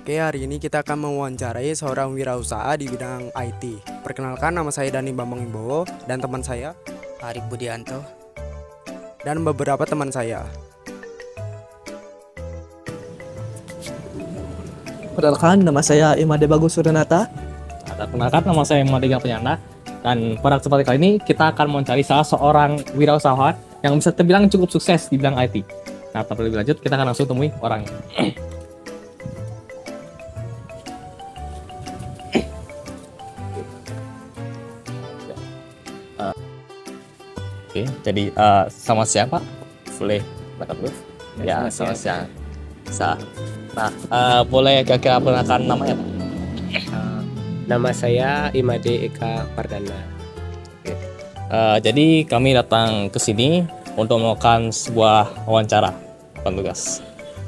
Oke, hari ini kita akan mewawancarai seorang wirausaha di bidang IT. Perkenalkan, nama saya Dani Bambang Imbowo dan teman saya Arif Budianto. dan beberapa teman saya. Perkenalkan, nama saya Imade Bagus Surenata. Perkenalkan, nama saya Madiga Penyanda. Dan pada kesempatan kali ini kita akan mencari salah seorang wirausahawan yang bisa terbilang cukup sukses di bidang IT. Nah, tanpa lebih lanjut, kita akan langsung temui orangnya. Oke, jadi sama siapa? Boleh berangkat dulu? Ya, sama siapa? Bisa. Nah, boleh kira-kira perkenalkan namanya, Pak? Nama saya Imade Eka Pardana. Jadi kami datang ke sini untuk melakukan sebuah wawancara petugas.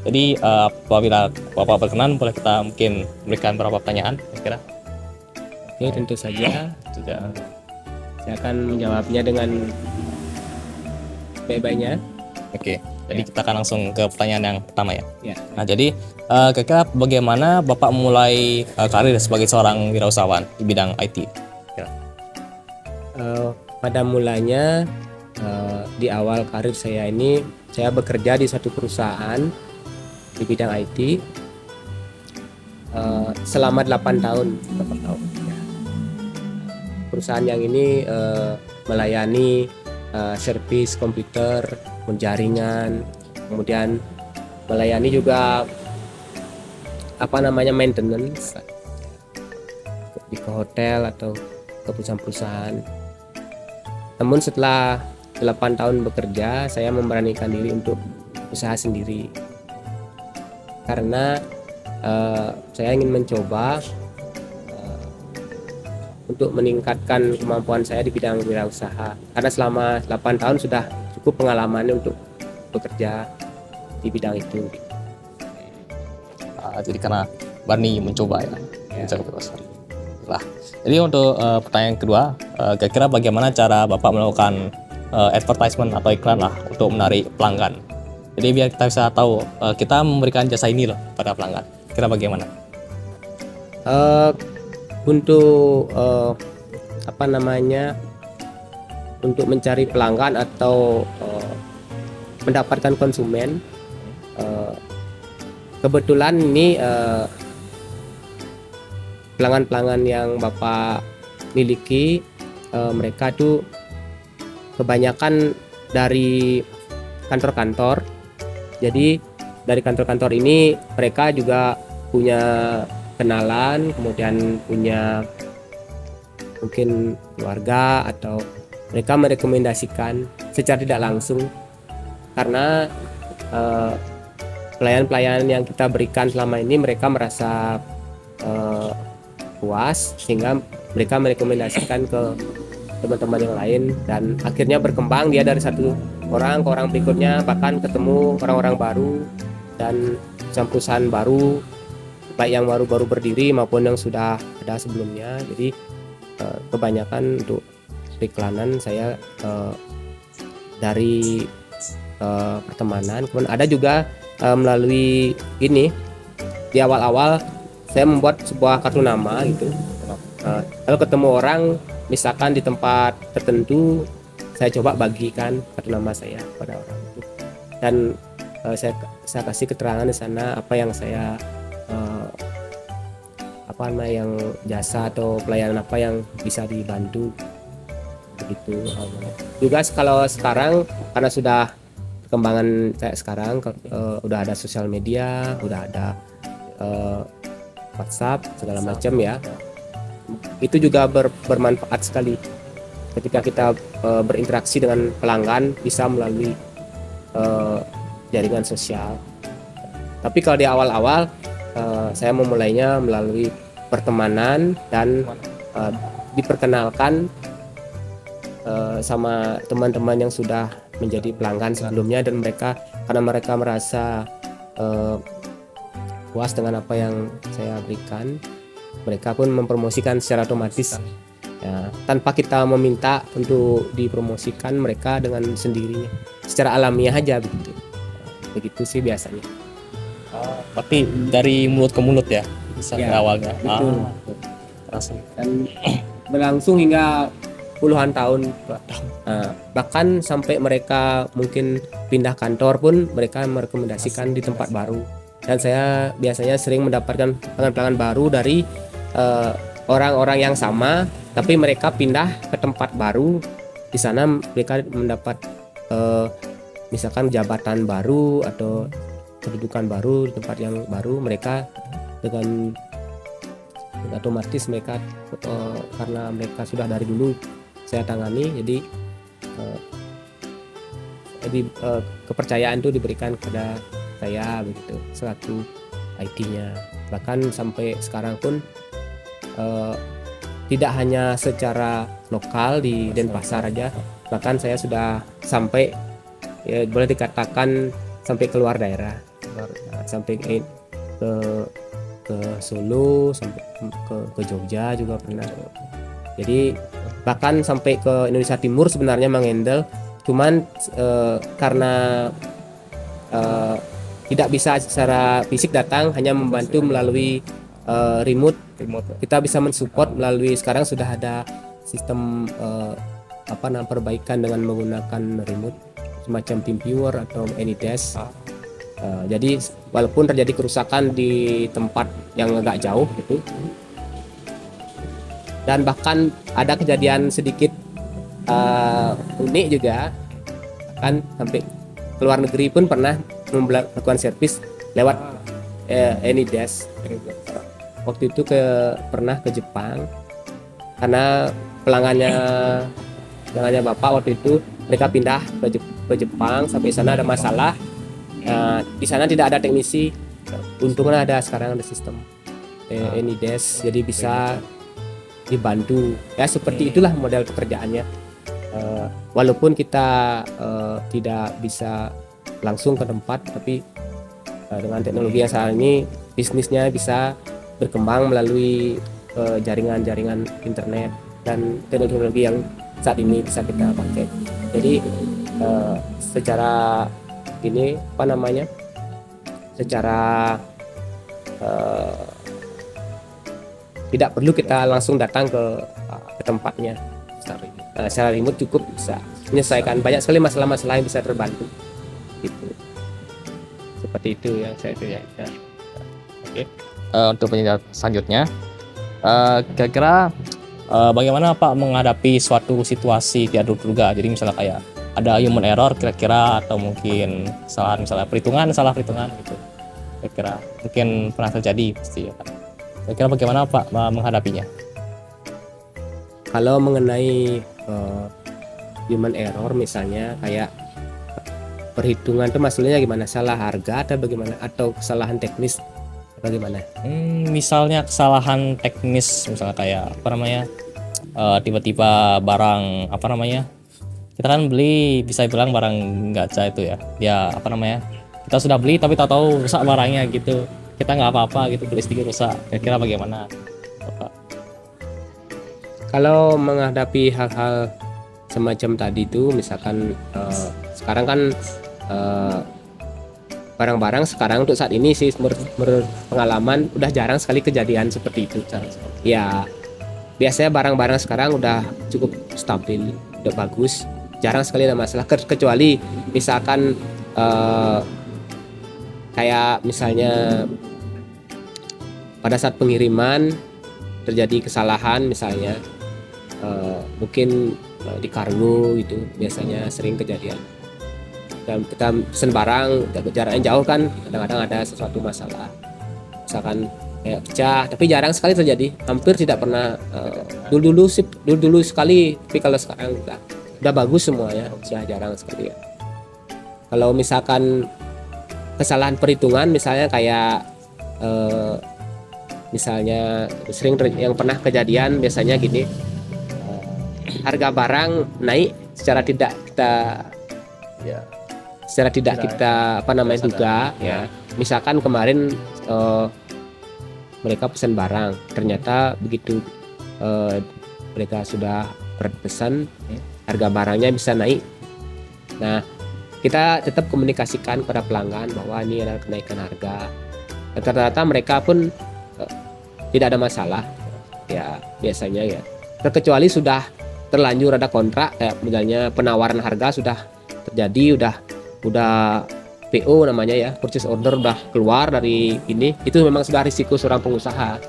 Jadi apabila Bapak berkenan, boleh kita mungkin berikan beberapa pertanyaan kira-kira? Oke, tentu saja. Sudah. Saya akan menjawabnya dengan baik-baiknya. Oke, jadi kita akan langsung ke pertanyaan yang pertama ya. Ya. Nah, jadi kira-kira bagaimana Bapak mulai karir sebagai seorang wirausahawan di bidang IT? Pada mulanya di awal karir saya ini, saya bekerja di suatu perusahaan di bidang IT selama 8 tahun. Ya. Perusahaan yang ini melayani servis komputer, jaringan, kemudian melayani juga maintenance di ke hotel atau ke perusahaan-perusahaan. Namun setelah 8 tahun bekerja, saya memberanikan diri untuk usaha sendiri karena saya ingin mencoba untuk meningkatkan kemampuan saya di bidang wirausaha, karena selama 8 tahun sudah cukup pengalamannya untuk bekerja di bidang itu. Jadi karena berani mencoba ya. Mencoba pasar. Lah. Jadi untuk pertanyaan kedua, kira-kira bagaimana cara Bapak melakukan advertisement atau iklan lah untuk menarik pelanggan? Jadi biar kita bisa tahu kita memberikan jasa ini loh pada pelanggan. Kira bagaimana? Untuk untuk mencari pelanggan atau mendapatkan konsumen, kebetulan ini pelanggan-pelanggan yang Bapak miliki, mereka tuh kebanyakan dari kantor-kantor. Jadi dari kantor-kantor ini mereka juga punya kenalan, kemudian punya mungkin keluarga, atau mereka merekomendasikan secara tidak langsung, karena pelayanan-pelayanan yang kita berikan selama ini mereka merasa puas, sehingga mereka merekomendasikan ke teman-teman yang lain, dan akhirnya berkembang dia dari satu orang ke orang berikutnya, bahkan ketemu orang-orang baru dan perusahaan baru, baik yang baru-baru berdiri maupun yang sudah ada sebelumnya. Jadi kebanyakan untuk periklanan saya dari pertemanan, kemudian ada juga melalui ini. Di awal-awal saya membuat sebuah kartu nama gitu. Kalau ketemu orang misalkan di tempat tertentu, saya coba bagikan kartu nama saya pada orang itu, dan saya kasih keterangan di sana apa yang saya yang jasa atau pelayanan apa yang bisa dibantu begitu. Juga kalau sekarang karena sudah perkembangan kayak sekarang, udah ada sosial media, udah ada WhatsApp segala macam ya, itu juga bermanfaat sekali ketika kita berinteraksi dengan pelanggan, bisa melalui jaringan sosial. Tapi kalau di awal-awal saya memulainya melalui pertemanan dan diperkenalkan sama teman-teman yang sudah menjadi pelanggan sebelumnya, dan karena mereka merasa puas dengan apa yang saya berikan, mereka pun mempromosikan secara otomatis ya, tanpa kita meminta untuk dipromosikan, mereka dengan sendirinya secara alamiah aja begitu sih biasanya. Berarti dari mulut ke mulut ya bisa Ya, awalnya. betul. Terasa. Dan berlangsung hingga puluhan tahun. Bahkan sampai mereka mungkin pindah kantor pun mereka merekomendasikan di tempat baru. Dan saya biasanya sering mendapatkan pelanggan-pelanggan baru dari orang-orang yang sama, tapi mereka pindah ke tempat baru. Di sana mereka mendapat misalkan jabatan baru atau kedudukan baru di tempat yang baru. Mereka dengan otomatis mereka karena mereka sudah dari dulu saya tangani, jadi kepercayaan itu diberikan kepada saya begitu selaku IT-nya. Bahkan sampai sekarang pun tidak hanya secara lokal di Denpasar aja, bahkan saya sudah sampai ya boleh dikatakan sampai keluar daerah. Sampai ke Solo, sampai ke Jogja juga pernah. Jadi bahkan sampai ke Indonesia Timur sebenarnya menghandle, cuman karena tidak bisa secara fisik datang, hanya membantu melalui remote. Kita bisa mensupport melalui, sekarang sudah ada sistem perbaikan dengan menggunakan remote semacam TeamViewer atau AnyDesk. Jadi walaupun terjadi kerusakan di tempat yang agak jauh gitu, dan bahkan ada kejadian sedikit unik juga, kan sampai keluar negeri pun pernah melakukan servis lewat AnyDesk. Waktu itu pernah ke Jepang karena pelanggannya Bapak waktu itu mereka pindah ke Jepang, sampai sana ada masalah. Di sana tidak ada teknisi, untungnya sekarang ada sistem AnyDesk, jadi bisa dibantu ya, seperti itulah model pekerjaannya. Walaupun kita tidak bisa langsung ke tempat, tapi dengan teknologi yang saat ini bisnisnya bisa berkembang melalui jaringan-jaringan internet dan teknologi yang saat ini bisa kita pakai. Jadi secara ini secara tidak perlu kita langsung datang ke tempatnya. Secara remote cukup bisa menyelesaikan banyak sekali masalah-masalah yang bisa terbantu gitu. Seperti itu yang saya lihat. Oke. Untuk penjelasan selanjutnya, kira-kira bagaimana Pak menghadapi suatu situasi tidak terduga? Jadi misalnya kayak ada human error kira-kira, atau mungkin misalnya salah perhitungan gitu. Kira-kira mungkin pernah terjadi pasti ya kan. Kira-kira bagaimana Pak menghadapinya? Kalau mengenai human error misalnya kayak perhitungan itu maksudnya gimana? Salah harga atau bagaimana? Atau kesalahan teknis bagaimana? Misalnya kesalahan teknis, misalnya kayak tiba-tiba barang kita kan beli, bisa bilang barang gacha itu ya, kita sudah beli tapi tahu-tahu rusak barangnya gitu, kita nggak apa-apa gitu, beli sedikit rusak. Kira-kira bagaimana Bapak? Kalau menghadapi hal-hal semacam tadi itu, misalkan sekarang kan barang-barang sekarang untuk saat ini sih menurut pengalaman udah jarang sekali kejadian seperti itu. Ya biasanya barang-barang sekarang udah cukup stabil, udah bagus, jarang sekali ada masalah, kecuali misalkan kayak misalnya pada saat pengiriman terjadi kesalahan, misalnya mungkin di kargo gitu, biasanya sering kejadian. Dan kita pesen barang jaraknya jauh kan, kadang-kadang ada sesuatu masalah, misalkan kayak pecah, tapi jarang sekali terjadi, hampir tidak pernah. Dulu sekali, tapi kalau sekarang udah bagus semuanya, jarang sekali ya. Kalau misalkan kesalahan perhitungan, misalnya kayak misalnya sering yang pernah kejadian biasanya gini, harga barang naik secara tidak kita duga ya. Misalkan kemarin mereka pesan barang, ternyata begitu mereka sudah berpesan, harga barangnya bisa naik. Nah, kita tetap komunikasikan kepada pelanggan bahwa ini adalah kenaikan harga. rata-rata mereka pun tidak ada masalah ya biasanya ya, terkecuali sudah terlanjur ada kontrak kayak misalnya penawaran harga sudah terjadi, udah PO namanya ya, purchase order udah keluar dari ini, itu memang sudah risiko seorang pengusaha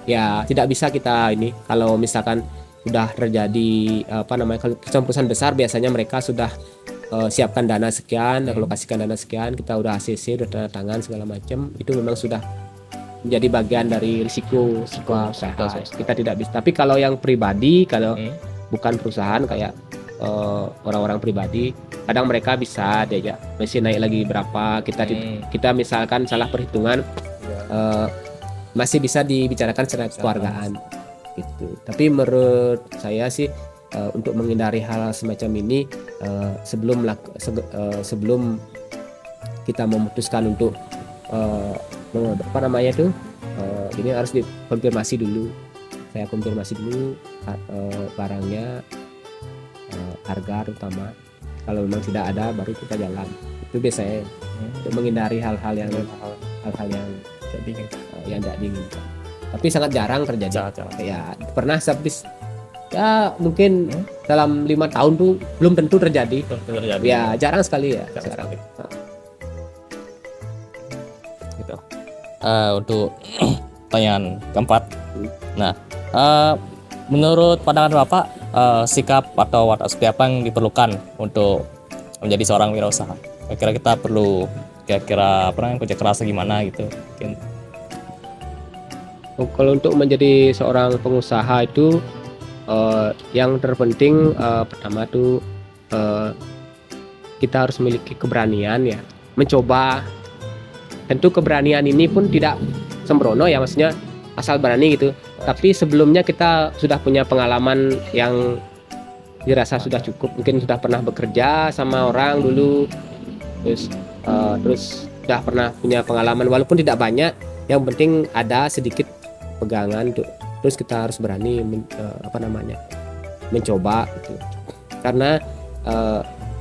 ya. Tidak bisa kita ini kalau misalkan sudah terjadi kalau perusahaan besar biasanya mereka sudah siapkan dana sekian, alokasikan dana sekian, kita udah ACC, udah tanda tangan segala macam, itu memang sudah menjadi bagian dari risiko sebuah usaha. Kita tidak bisa. Tapi kalau yang pribadi, kalau bukan perusahaan kayak orang-orang pribadi, kadang mereka bisa diajak masih naik lagi berapa, kita misalkan salah perhitungan, masih bisa dibicarakan secara kekeluargaan gitu. Tapi menurut saya sih untuk menghindari hal semacam ini, sebelum kita memutuskan untuk ini harus dikonfirmasi dulu. Saya konfirmasi dulu barangnya, harga terutama. Kalau memang tidak ada, baru kita jalan. Itu biasanya untuk menghindari hal-hal yang tidak diinginkan. Tapi sangat jarang terjadi. Ya pernah ya mungkin dalam 5 tahun tuh belum tentu terjadi. Ya jarang sekali ya. Jarang. Gitu. Untuk pertanyaan keempat. Nah, menurut pandangan Bapak, sikap atau watak seperti apa yang diperlukan untuk menjadi seorang wirausaha? Kira-kira kita perlu kerja keras gimana gitu? Mungkin. Kalau untuk menjadi seorang pengusaha itu yang terpenting pertama tuh kita harus memiliki keberanian ya, mencoba. Tentu keberanian ini pun tidak sembrono ya, maksudnya asal berani gitu. Tapi sebelumnya kita sudah punya pengalaman yang dirasa sudah cukup, mungkin sudah pernah bekerja sama orang dulu, terus sudah pernah punya pengalaman walaupun tidak banyak, yang penting ada sedikit pegangan untuk, terus kita harus berani mencoba gitu. Karena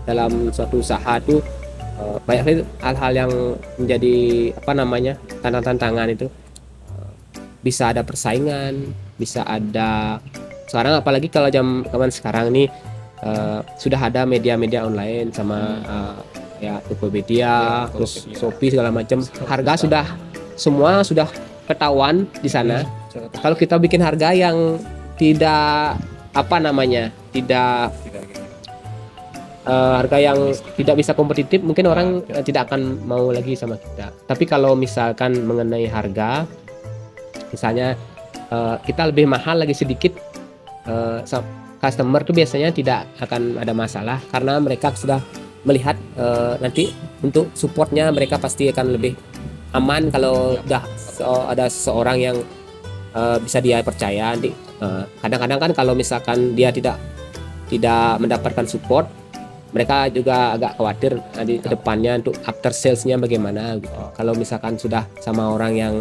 dalam suatu usaha itu banyak hal-hal yang menjadi tantangan itu, bisa ada persaingan, bisa ada sekarang, apalagi kalau zaman sekarang ini sudah ada media-media online sama ya Tokopedia, terus Shopee segala macam, harga semua sudah ketahuan di sana. Kalau kita bikin harga yang tidak harga yang tidak bisa kompetitif, mungkin orang tidak akan mau lagi sama kita. Tapi kalau misalkan mengenai harga, misalnya kita lebih mahal lagi sedikit, customer tuh biasanya tidak akan ada masalah, karena mereka sudah melihat nanti untuk supportnya mereka pasti akan lebih aman kalau udah ada seseorang yang bisa dia percaya. Kadang-kadang kan kalau misalkan dia tidak mendapatkan support, mereka juga agak khawatir nanti ke depannya untuk after salesnya bagaimana gitu. Kalau misalkan sudah sama orang yang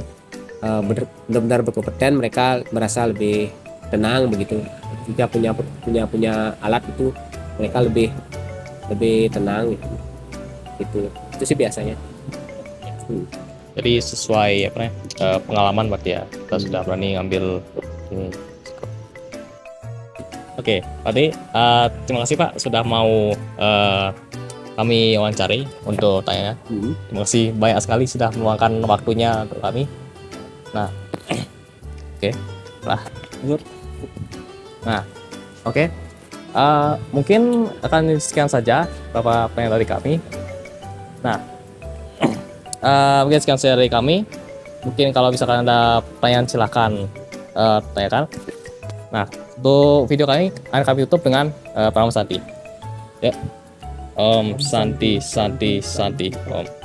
benar-benar berkompeten, mereka merasa lebih tenang begitu. Jika punya alat itu, mereka lebih tenang gitu. Itu sih biasanya. Jadi sesuai pengalaman berarti ya, kita sudah berani ngambil ini. Oke, berarti terima kasih Pak sudah mau kami wawancari untuk tanya. Terima kasih banyak sekali sudah meluangkan waktunya untuk kami. Nah, oke, mungkin akan sekian saja beberapa pertanyaan dari kami. Nah, mungkin sekian saja dari kami. Mungkin kalau misalkan ada pertanyaan silahkan tanyakan. Nah, untuk video kali ini akan kami tutup dengan Pranama Santi. Ya. Om Santi Santi Santi Om.